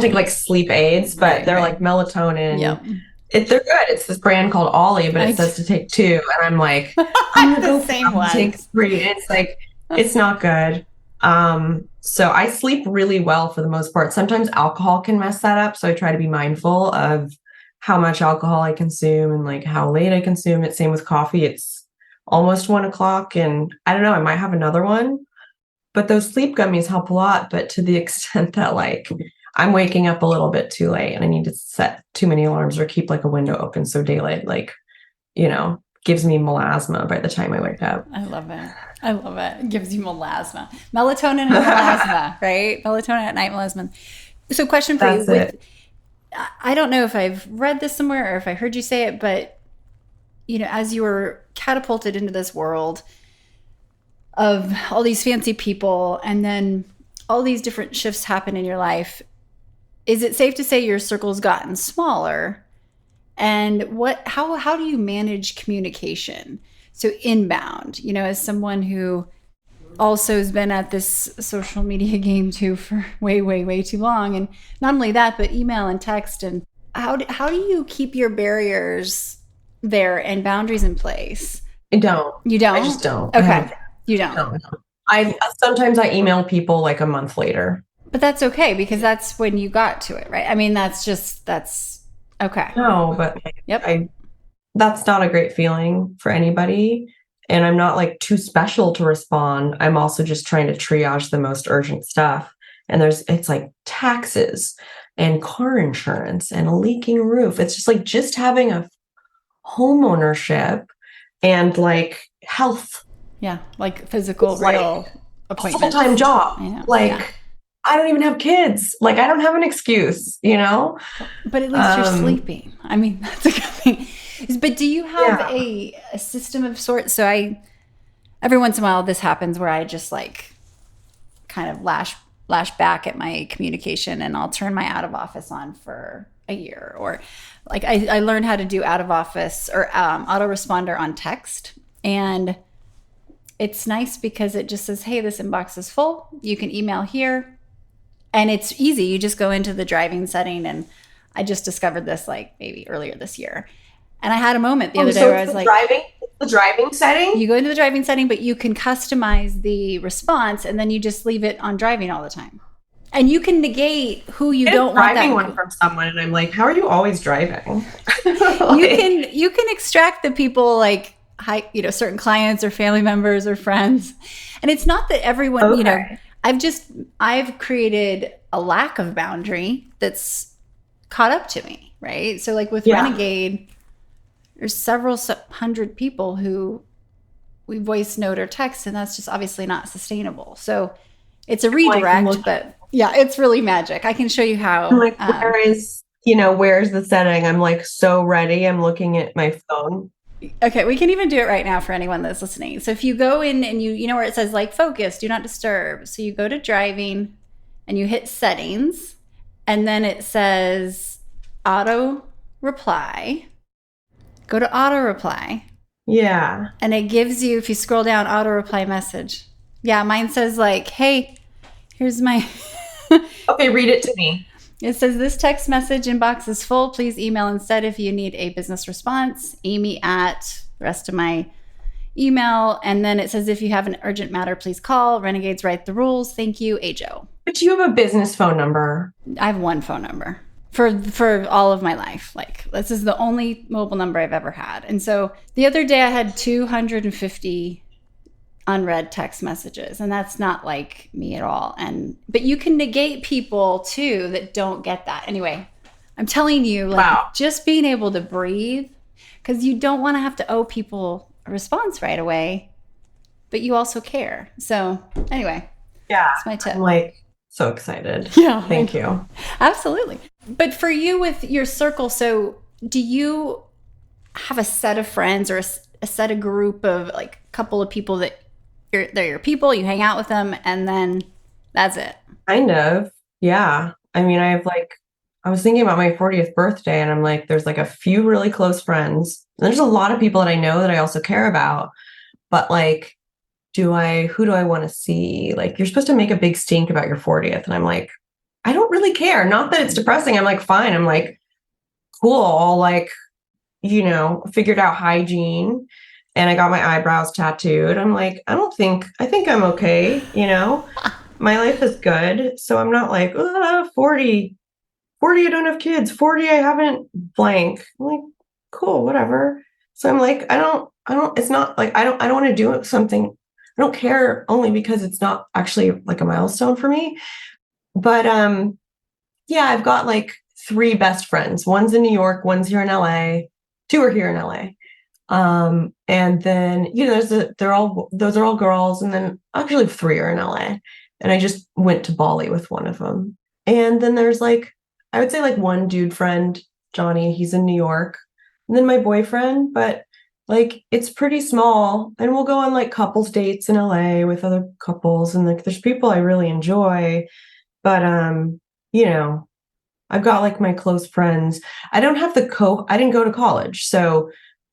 [SPEAKER 2] take sleep aids, but they're like melatonin.
[SPEAKER 1] Yep.
[SPEAKER 2] They're good. It's this brand called Ollie, but it says to take 2. And I'm like, I'm going to go
[SPEAKER 1] same one.
[SPEAKER 2] Take 3. And it's like, it's not good. So I sleep really well for the most part. Sometimes alcohol can mess that up. So I try to be mindful of how much alcohol I consume and like how late I consume it. Same with coffee. It's almost 1 o'clock, and I don't know, I might have another one, but those sleep gummies help a lot. But to the extent that like I'm waking up a little bit too late and I need to set too many alarms or keep like a window open so daylight, like, gives me melasma by the time I wake up.
[SPEAKER 1] I love it. It gives you melasma. Melatonin and melasma, right? Melatonin at night, melasma. So question for you. I don't know if I've read this somewhere or if I heard you say it, but, as you were catapulted into this world of all these fancy people and then all these different shifts happen in your life, is it safe to say your circle's gotten smaller? And how do you manage communication? So inbound, as someone who also has been at this social media game too for way, way, way too long. And not only that, but email and text. And how do you keep your barriers there and boundaries in place?
[SPEAKER 2] I don't.
[SPEAKER 1] You don't?
[SPEAKER 2] I just don't.
[SPEAKER 1] Okay. You don't.
[SPEAKER 2] No. Sometimes I email people like a month later.
[SPEAKER 1] But that's okay because that's when you got to it, right? I mean, that's okay.
[SPEAKER 2] No, but
[SPEAKER 1] Yep.
[SPEAKER 2] That's not a great feeling for anybody. And I'm not like too special to respond. I'm also just trying to triage the most urgent stuff. And it's like taxes and car insurance and a leaking roof. It's just like just having a home ownership and like health.
[SPEAKER 1] Yeah. Like physical,
[SPEAKER 2] It's
[SPEAKER 1] real
[SPEAKER 2] like
[SPEAKER 1] appointments.
[SPEAKER 2] full-time job.
[SPEAKER 1] I know.
[SPEAKER 2] Like,
[SPEAKER 1] yeah.
[SPEAKER 2] I don't even have kids. Like, I don't have an excuse,
[SPEAKER 1] But at least you're sleeping. I mean, that's a good thing. But do you have a system of sorts? So every once in a while, this happens where I just like kind of lash back at my communication, and I'll turn my out of office on for a year. Or like I learned how to do out of office or autoresponder on text. And it's nice because it just says, hey, this inbox is full. You can email here. And it's easy. You just go into the driving setting. And I just discovered this like maybe earlier this year. And I had a moment the other day where I was like,
[SPEAKER 2] the driving setting?
[SPEAKER 1] You go into the driving setting, but you can customize the response and then you just leave it on driving all the time. And you can negate who you don't want.
[SPEAKER 2] Driving one from someone, and I'm like, how are you always driving?
[SPEAKER 1] You can extract the people like certain clients or family members or friends. And it's not that everyone, I've created a lack of boundary that's caught up to me, right? So like with Renegade, there's several hundred people who we voice note or text, and that's just obviously not sustainable. So it's a redirect, but yeah, it's really magic. I can show you how.
[SPEAKER 2] I'm like, where's the setting? I'm like so ready. I'm looking at my phone.
[SPEAKER 1] Okay, we can even do it right now for anyone that's listening. So if you go in and you know where it says like focus, do not disturb. So you go to driving and you hit settings, and then it says auto reply. Go to auto reply.
[SPEAKER 2] Yeah.
[SPEAKER 1] And it gives you, if you scroll down, auto reply message. Yeah, mine says like, hey, here's my...
[SPEAKER 2] Okay, read it to me.
[SPEAKER 1] It says, this text message inbox is full. Please email instead if you need a business response. Amy at the rest of my email. And then it says, if you have an urgent matter, please call. Renegades write the rules. Thank you, Ajo.
[SPEAKER 2] But you have a business phone number.
[SPEAKER 1] I have one phone number. For all of my life. Like, this is the only mobile number I've ever had. And so the other day I had 250 unread text messages, and that's not like me at all. But you can negate people too that don't get that. Anyway, I'm telling you, just being able to breathe, because you don't want to have to owe people a response right away, but you also care. So anyway, that's my tip.
[SPEAKER 2] I'm like so excited.
[SPEAKER 1] Yeah.
[SPEAKER 2] Thank you.
[SPEAKER 1] Absolutely. But for you with your circle, so do you have a set of friends or a set of group of like a couple of people that they're your people, you hang out with them, and then that's it?
[SPEAKER 2] Kind of. Yeah. I mean, I was thinking about my 40th birthday, and I'm like, there's like a few really close friends. And there's a lot of people that I know that I also care about. But like, who do I want to see? Like, you're supposed to make a big stink about your 40th. And I'm like, I don't really care. Not that it's depressing. I'm like, fine. I'm like, cool. I'll like, figured out hygiene, and I got my eyebrows tattooed. I'm like, I think I'm okay. My life is good. So I'm not like, 40, I don't have kids. 40, I haven't blank. I'm like, cool, whatever. So I'm like, it's not like, I don't want to do something. I don't care only because it's not actually like a milestone for me. But I've got like 3 best friends. One's in New York, one's here in LA. 2 are here in LA. And then, those are all girls. And then actually 3 are in LA. And I just went to Bali with one of them. And then there's like, I would say like one dude friend, Johnny, he's in New York. And then my boyfriend, but like, it's pretty small. And we'll go on like couples dates in LA with other couples. And like, there's people I really enjoy. But, I've got like my close friends. I don't have I didn't go to college. So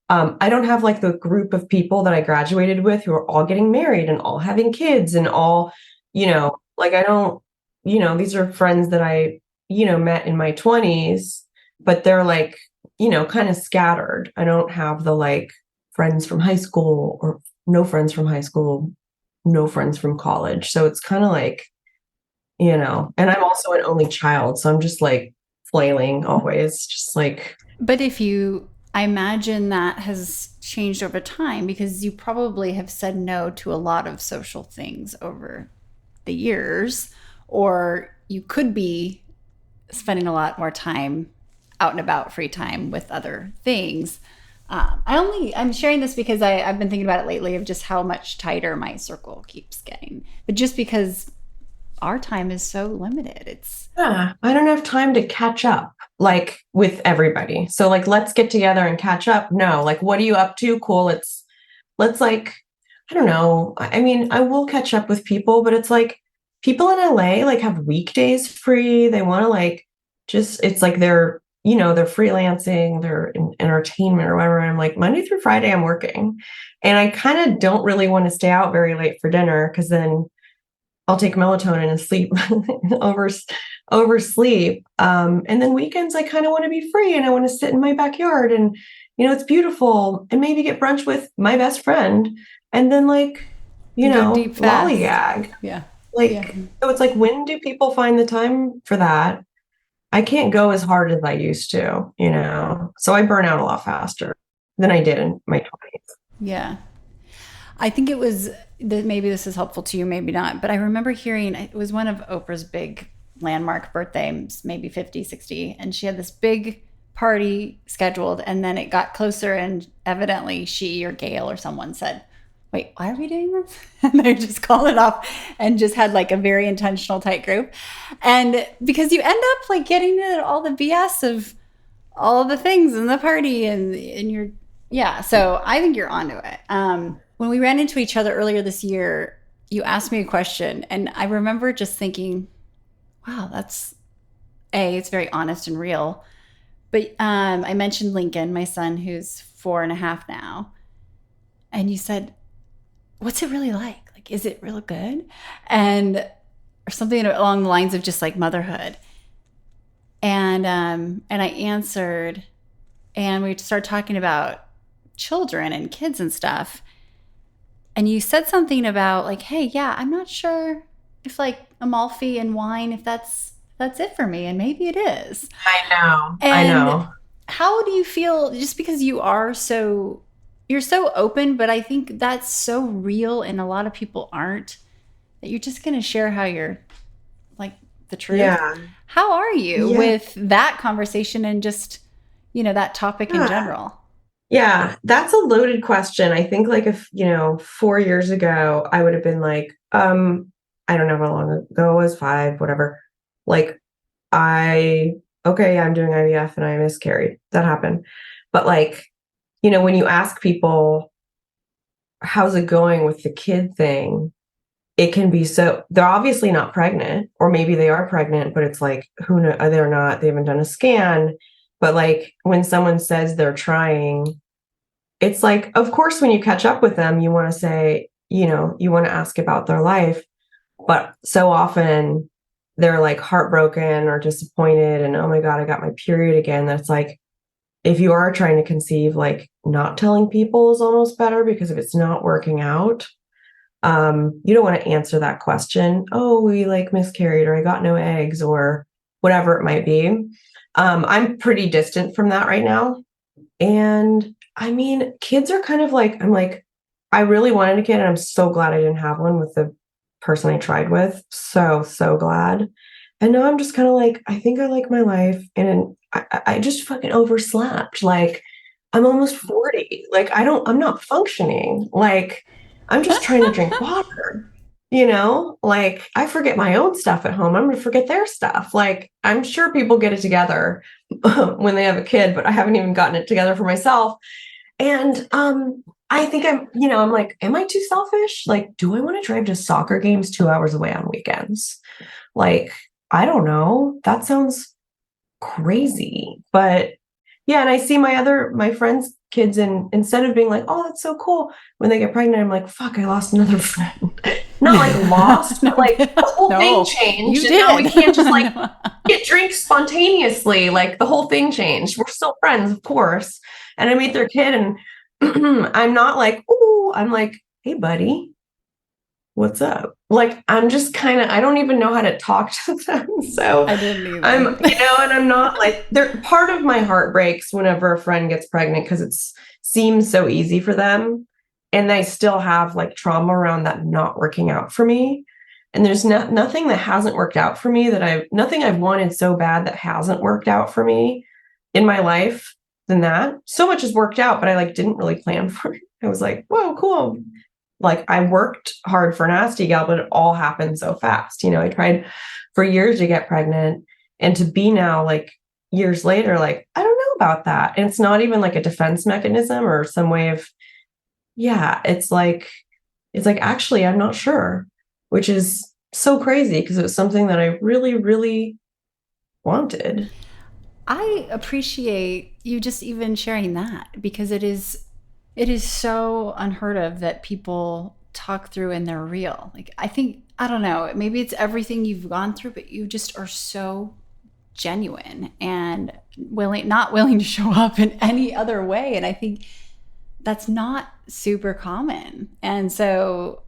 [SPEAKER 2] I don't have like the group of people that I graduated with who are all getting married and all having kids and all, like I don't, these are friends that I, met in my 20s, but they're like, kind of scattered. I don't have the like friends from high school or no friends from high school, no friends from college. So it's kind of like, and I'm also an only child. So I'm just like flailing always, just like,
[SPEAKER 1] But I imagine that has changed over time because you probably have said no to a lot of social things over the years, or you could be spending a lot more time out and about, free time with other things. I'm sharing this because I've been thinking about it lately of just how much tighter my circle keeps getting, but just because our time is so limited.
[SPEAKER 2] yeah, I don't have time to catch up like with everybody. So like, let's get together and catch up. No, like, what are you up to? Cool. Let's like, I don't know. I mean, I will catch up with people, but it's like people in LA like have weekdays free. They want to like it's like they're freelancing, they're in entertainment or whatever. I'm like Monday through Friday, I'm working. And I kind of don't really want to stay out very late for dinner because then I'll take melatonin and sleep oversleep. And then weekends, I kind of want to be free and I want to sit in my backyard and, it's beautiful and maybe get brunch with my best friend and then like,
[SPEAKER 1] Go deep fast.
[SPEAKER 2] lollygag.
[SPEAKER 1] Yeah. Yeah.
[SPEAKER 2] Like, so it's like, when do people find the time for that? I can't go as hard as I used to, So I burn out a lot faster than I did in my 20s.
[SPEAKER 1] Yeah. I think it was that maybe this is helpful to you, maybe not, but I remember hearing it was one of Oprah's big landmark birthdays, maybe 50, 60, and she had this big party scheduled. And then it got closer, and evidently she or Gail or someone said, "Wait, why are we doing this?" And they just called it off and just had like a very intentional tight group. And because you end up like getting into all the BS of all of the things in the party and you're, yeah. So I think you're onto it. When we ran into each other earlier this year, you asked me a question, and I remember just thinking, wow, it's very honest and real. But I mentioned Lincoln, my son, who's 4.5 now. And you said, what's it really like? Like, is it real good? And, or something along the lines of just like motherhood. And I answered, and we started talking about children and kids and stuff. And you said something about like, hey, yeah, I'm not sure if like Amalfi and wine, if that's it for me. And maybe it is.
[SPEAKER 2] I know. I
[SPEAKER 1] And
[SPEAKER 2] know.
[SPEAKER 1] how do you feel just because you're so open, but I think that's so real and a lot of people aren't, that you're just going to share how you're like the truth.
[SPEAKER 2] Yeah.
[SPEAKER 1] How are you
[SPEAKER 2] Yeah.
[SPEAKER 1] with that conversation and just, that topic in general?
[SPEAKER 2] Yeah, that's a loaded question. I think like if, 4 years ago, I would have been like, I don't know how long ago it was, 5, whatever. Like okay, I'm doing IVF and I miscarried. That happened. But like, when you ask people, how's it going with the kid thing? It can be they're obviously not pregnant, or maybe they are pregnant, but it's like, who know, they're not, they haven't done a scan. But like when someone says they're trying, it's like, of course, when you catch up with them, you want to say, you want to ask about their life. But so often they're like heartbroken or disappointed and, oh my God, I got my period again. That's like, if you are trying to conceive, like not telling people is almost better, because if it's not working out, you don't want to answer that question. Oh, we like miscarried, or I got no eggs, or whatever it might be. I'm pretty distant from that right now. And I mean, kids are kind of like, I'm like, I really wanted a kid and I'm so glad I didn't have one with the person I tried with. So glad. And now I'm just kind of like, I think I like my life. And I just fucking overslept. Like, I'm almost 40. Like, I'm not functioning. Like, I'm just trying to drink water. Like I forget my own stuff at home. I'm going to forget their stuff. Like, I'm sure people get it together when they have a kid, but I haven't even gotten it together for myself. And I think I'm like, am I too selfish? Like, do I want to drive to soccer games 2 hours away on weekends? Like, I don't know. That sounds crazy. But yeah, and I see my friends' kids, and instead of being like, oh, that's so cool, when they get pregnant, I'm like, fuck, I lost another friend. Not like lost, but like the whole thing
[SPEAKER 1] No,
[SPEAKER 2] changed.
[SPEAKER 1] you
[SPEAKER 2] And now
[SPEAKER 1] did.
[SPEAKER 2] we can't just like
[SPEAKER 1] No.
[SPEAKER 2] get drinks spontaneously. Like the whole thing changed. We're still friends, of course. And I meet their kid, and I'm not like, ooh, I'm like, hey, buddy, what's up? Like, I'm just kind of, I don't even know how to talk to them. So
[SPEAKER 1] I didn't
[SPEAKER 2] I'm,
[SPEAKER 1] either.
[SPEAKER 2] and I'm not like, they're part of my heart breaks whenever a friend gets pregnant because it seems so easy for them. And they still have like trauma around that not working out for me. And there's nothing that hasn't worked out for me nothing I've wanted so bad that hasn't worked out for me in my life than that. So much has worked out, but I like didn't really plan for it. I was like, whoa, cool. Like I worked hard for Nasty Gal, but it all happened so fast. I tried for years to get pregnant, and to be now like years later, like, I don't know about that. And it's not even like a defense mechanism or some way of, yeah, it's like, actually, I'm not sure, which is so crazy because it was something that I really, really wanted.
[SPEAKER 1] I appreciate you just even sharing that because it is so unheard of that people talk through and they're real. Like I think I don't know, maybe it's everything you've gone through, but you just are so genuine and not willing to show up in any other way. And I think that's not super common. And so,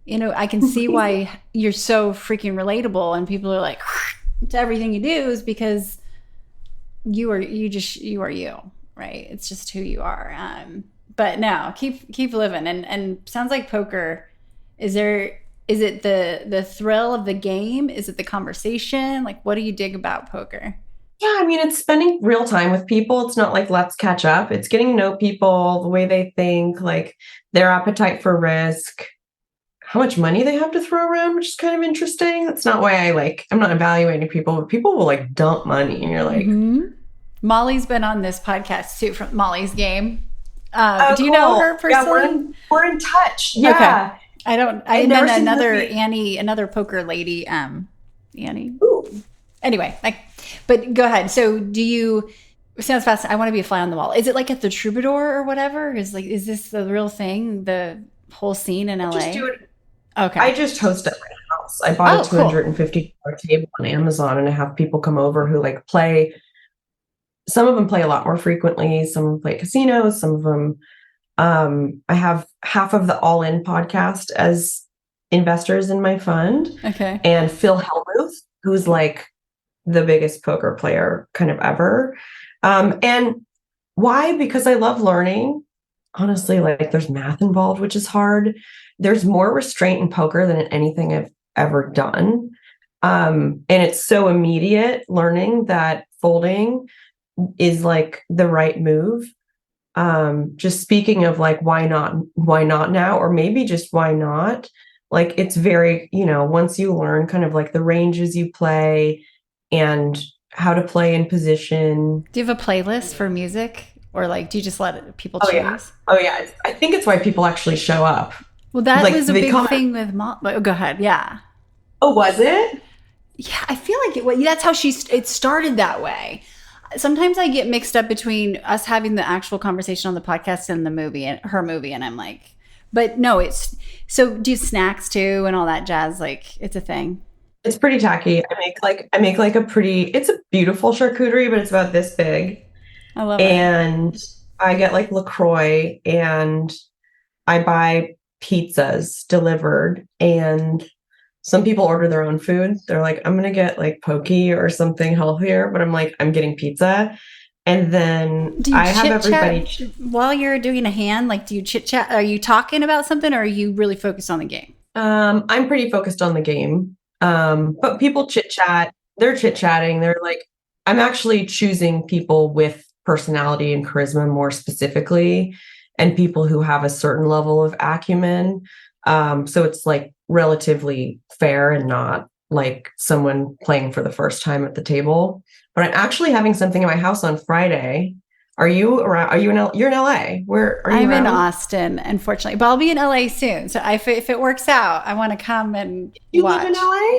[SPEAKER 1] I can see why you're so freaking relatable and people are like to everything you do is because you are you, right? It's just who you are. But no, keep living. And sounds like poker. Is it the thrill of the game? Is it the conversation? Like, what do you dig about poker?
[SPEAKER 2] Yeah, I mean, it's spending real time with people. It's not like let's catch up. It's getting to know people, the way they think, like their appetite for risk, how much money they have to throw around, which is kind of interesting. That's not why I'm not evaluating people, but people will like dump money and you're like,
[SPEAKER 1] Mm-hmm. Molly's been on this podcast too from Molly's Game.
[SPEAKER 2] oh,
[SPEAKER 1] Do you know
[SPEAKER 2] cool.
[SPEAKER 1] her
[SPEAKER 2] Yeah,
[SPEAKER 1] personally?
[SPEAKER 2] we're in touch.
[SPEAKER 1] Okay.
[SPEAKER 2] Yeah.
[SPEAKER 1] I don't.
[SPEAKER 2] I've
[SPEAKER 1] And
[SPEAKER 2] never
[SPEAKER 1] then
[SPEAKER 2] seen the
[SPEAKER 1] another
[SPEAKER 2] movie.
[SPEAKER 1] Annie, another poker lady. Annie.
[SPEAKER 2] Ooh.
[SPEAKER 1] Anyway, but go ahead. So, do you? It sounds fast. I want to be a fly on the wall. Is it like at the Troubadour or whatever? Is this the real thing? The whole scene in
[SPEAKER 2] Just do
[SPEAKER 1] LA?
[SPEAKER 2] it. I
[SPEAKER 1] Okay.
[SPEAKER 2] just host at my house. I bought a
[SPEAKER 1] Oh, cool.
[SPEAKER 2] $250 table on Amazon, and I have people come over who like play. Some of them play a lot more frequently. Some of them play casinos. Some of them, I have half of the All In podcast as investors in my fund,
[SPEAKER 1] Okay.
[SPEAKER 2] and Phil Hellmuth, who's like the biggest poker player kind of ever. And why? Because I love learning. Honestly, like there's math involved, which is hard. There's more restraint in poker than in anything I've ever done. And it's so immediate learning that folding is like the right move. Just speaking of like, why not now? Or maybe just why not? Like it's very, once you learn kind of like the ranges you play and how to play in position.
[SPEAKER 1] Do you have a playlist for music, or like do you just let people
[SPEAKER 2] Oh yeah.
[SPEAKER 1] choose?
[SPEAKER 2] Oh yeah. I think it's why people actually show up.
[SPEAKER 1] Well, that
[SPEAKER 2] Like
[SPEAKER 1] was a
[SPEAKER 2] they
[SPEAKER 1] big
[SPEAKER 2] come.
[SPEAKER 1] thing with Mom. Oh, go ahead. Yeah.
[SPEAKER 2] Oh, was it?
[SPEAKER 1] Yeah, I feel like that's how it started that way. Sometimes I get mixed up between us having the actual conversation on the podcast and the movie and her movie, and I'm like, but no, it's so do snacks too and all that jazz. Like it's a thing.
[SPEAKER 2] It's pretty tacky. I make like it's a beautiful charcuterie, but it's about this big.
[SPEAKER 1] I love it.
[SPEAKER 2] And I get like LaCroix, and I buy pizzas delivered, and some people order their own food. They're like, I'm gonna get like pokey or something healthier, but I'm like, I'm getting pizza. And then
[SPEAKER 1] Do you
[SPEAKER 2] I have
[SPEAKER 1] chit
[SPEAKER 2] everybody.
[SPEAKER 1] chat while you're doing a hand? Like, do you chit chat? Are you talking about something, or are you really focused on the game?
[SPEAKER 2] I'm pretty focused on the game. But people chit chat. They're chit chatting. They're like, I'm actually choosing people with personality and charisma more specifically, and people who have a certain level of acumen. So it's like relatively fair and not like someone playing for the first time at the table. But I'm actually having something in my house on Friday. Are you around? Are you in you're in LA? Where are you
[SPEAKER 1] I'm in
[SPEAKER 2] around?
[SPEAKER 1] Austin, unfortunately, but I'll be in LA soon. So if it works out, I want to come and
[SPEAKER 2] You live in
[SPEAKER 1] watch.
[SPEAKER 2] LA?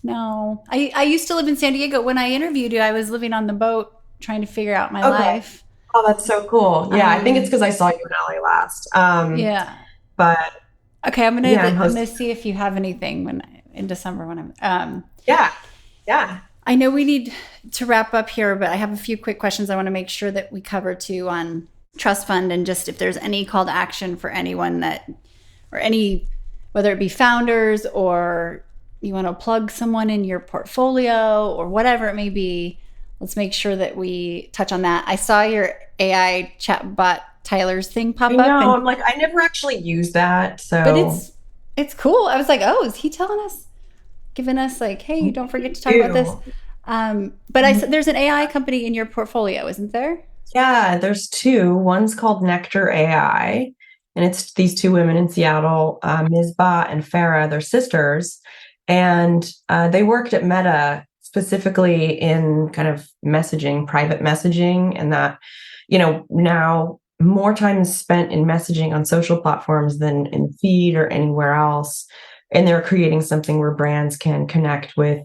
[SPEAKER 1] No, I used to live in San Diego. When I interviewed you, I was living on the boat trying to figure out my
[SPEAKER 2] Okay.
[SPEAKER 1] life.
[SPEAKER 2] Oh, that's so cool. Yeah, I think it's
[SPEAKER 1] Um,
[SPEAKER 2] because I saw you in LA last.
[SPEAKER 1] yeah.
[SPEAKER 2] But
[SPEAKER 1] Okay,
[SPEAKER 2] yeah, I'm
[SPEAKER 1] I'm gonna
[SPEAKER 2] hosting.
[SPEAKER 1] see if you have anything when in December when I'm.
[SPEAKER 2] Yeah, yeah.
[SPEAKER 1] I know we need to wrap up here, but I have a few quick questions I want to make sure that we cover too on trust fund, and just if there's any call to action for anyone that, or any, whether it be founders or you want to plug someone in your portfolio or whatever it may be. Let's make sure that we touch on that. I saw your AI chatbot Tyler's thing
[SPEAKER 2] I
[SPEAKER 1] pop up,
[SPEAKER 2] know.
[SPEAKER 1] and
[SPEAKER 2] I'm like, I never actually used that.
[SPEAKER 1] but
[SPEAKER 2] So
[SPEAKER 1] it's cool. I was like, oh, is he telling us, giving us like, hey, don't forget to talk about this.
[SPEAKER 2] you.
[SPEAKER 1] But I said there's an AI company in your portfolio, isn't there?
[SPEAKER 2] Yeah, there's two. One's called Nectar AI, and it's these two women in Seattle, Misbah and Farah. They're sisters, and they worked at Meta specifically in kind of messaging, private messaging, and that, now more time is spent in messaging on social platforms than in feed or anywhere else. And they're creating something where brands can connect with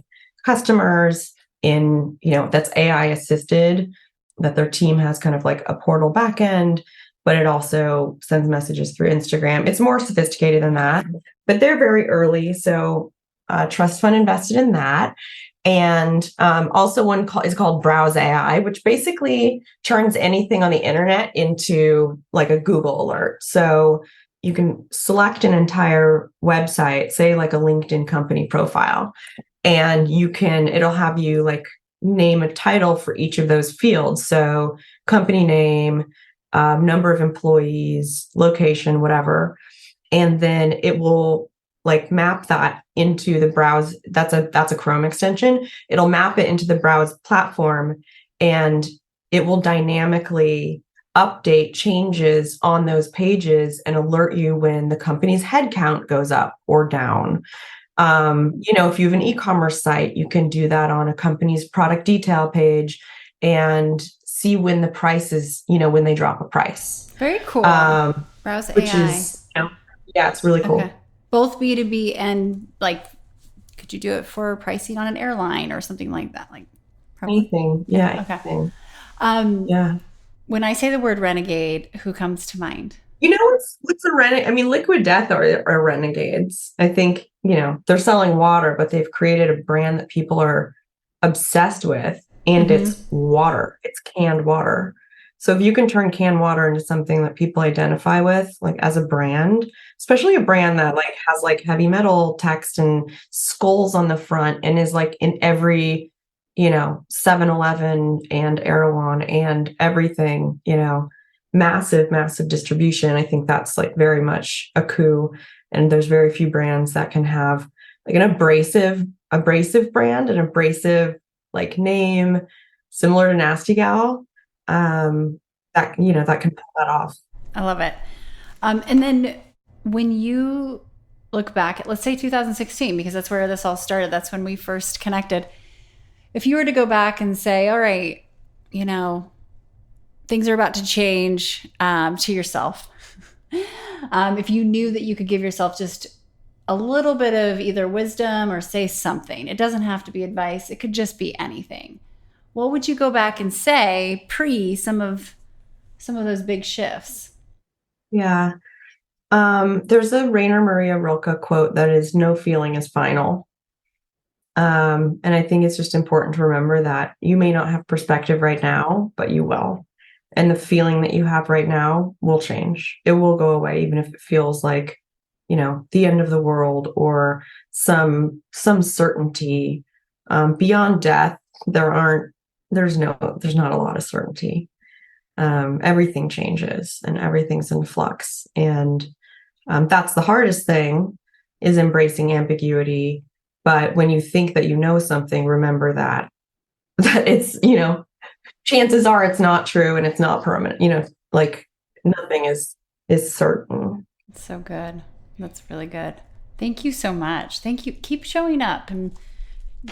[SPEAKER 2] customers in, that's AI assisted, that their team has kind of like a portal backend, but it also sends messages through Instagram. It's more sophisticated than that, but they're very early. So TrustFund invested in that. And also one is called Browse AI, which basically turns anything on the internet into like a Google alert. So you can select an entire website, say like a LinkedIn company profile, and it'll have you like name a title for each of those fields. So company name, number of employees, location, whatever. And then it will like map that into the browse. That's a Chrome extension. It'll map it into the browse platform, and it will dynamically update changes on those pages and alert you when the company's headcount goes up or down. If you have an e-commerce site, you can do that on a company's product detail page and see when the price is, when they drop a price.
[SPEAKER 1] Very cool.
[SPEAKER 2] Um,
[SPEAKER 1] Browse
[SPEAKER 2] which
[SPEAKER 1] AI.
[SPEAKER 2] is, yeah, it's really
[SPEAKER 1] Okay.
[SPEAKER 2] cool.
[SPEAKER 1] Both B2B and like, could you do it for pricing on an airline or something like that? Like, probably.
[SPEAKER 2] Anything.
[SPEAKER 1] Yeah.
[SPEAKER 2] Yeah,
[SPEAKER 1] Okay.
[SPEAKER 2] anything.
[SPEAKER 1] Um,
[SPEAKER 2] Yeah.
[SPEAKER 1] when I say the word renegade, who comes to mind?
[SPEAKER 2] What's a renegade? I mean, Liquid Death are renegades. I think, they're selling water, but they've created a brand that people are obsessed with, and
[SPEAKER 1] Mm-hmm.
[SPEAKER 2] it's water. It's canned water. So if you can turn canned water into something that people identify with, like as a brand, especially a brand that like has like heavy metal text and skulls on the front and is like in every, 7-Eleven and Erewhon and everything, massive, massive distribution. I think that's like very much a coup. And there's very few brands that can have like an abrasive brand, an abrasive like name, similar to Nasty Gal. That can pull that off.
[SPEAKER 1] I love it. And then when you look back at, let's say 2016, because that's where this all started, that's when we first connected. If you were to go back and say, all right, you know, things are about to change, to yourself, if you knew that you could give yourself just a little bit of either wisdom or say something, it doesn't have to be advice, it could just be anything. What would you go back and say pre some of those big shifts?
[SPEAKER 2] Yeah. There's a Rainer Maria Rilke quote that is, "No feeling is final." And I think it's just important to remember that you may not have perspective right now, but you will. And the feeling that you have right now will change. It will go away, even if it feels like, the end of the world or some certainty. Beyond death, there's not a lot of certainty. Everything changes and everything's in flux. And that's the hardest thing, is embracing ambiguity. But when you think that you know something, remember that it's, chances are it's not true and it's not permanent. Like nothing is certain.
[SPEAKER 1] It's so good. That's really good. Thank you so much. Thank you. Keep showing up and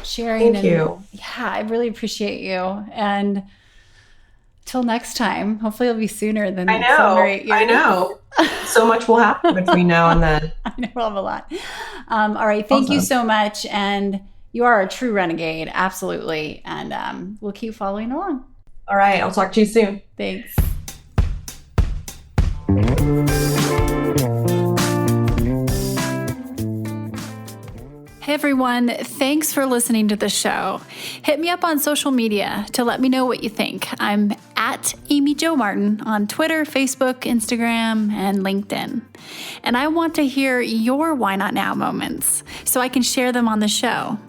[SPEAKER 1] sharing.
[SPEAKER 2] Thank
[SPEAKER 1] And
[SPEAKER 2] you.
[SPEAKER 1] yeah, I really appreciate you. And till next time, hopefully it'll be sooner
[SPEAKER 2] I
[SPEAKER 1] than seven or
[SPEAKER 2] know.
[SPEAKER 1] eight
[SPEAKER 2] I
[SPEAKER 1] years.
[SPEAKER 2] know. So much will happen between now and then.
[SPEAKER 1] I know we'll have a lot. All right. Thank you
[SPEAKER 2] Awesome.
[SPEAKER 1] so much. And You are a true renegade. Absolutely. And we'll keep following along.
[SPEAKER 2] All right. I'll talk to you soon.
[SPEAKER 1] Thanks. Hey everyone, thanks for listening to the show. Hit me up on social media to let me know what you think. I'm at Amy Jo Martin on Twitter, Facebook, Instagram, and LinkedIn. And I want to hear your why not now moments so I can share them on the show.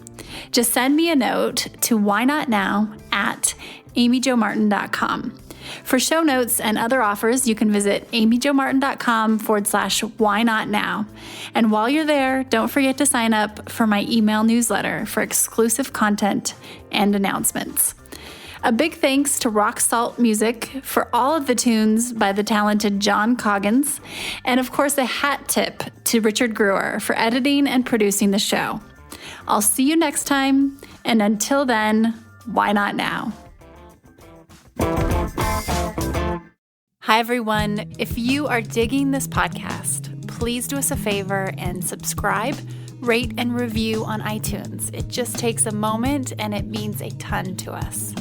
[SPEAKER 1] Just send me a note to whynotnow@amyjomartin.com. For show notes and other offers, you can visit amyjomartin.com/whynotnow. And while you're there, don't forget to sign up for my email newsletter for exclusive content and announcements. A big thanks to Rock Salt Music for all of the tunes by the talented John Coggins. And of course, a hat tip to Richard Brewer for editing and producing the show. I'll see you next time. And until then, why not now? Hi, everyone. If you are digging this podcast, please do us a favor and subscribe, rate, and review on iTunes. It just takes a moment and it means a ton to us.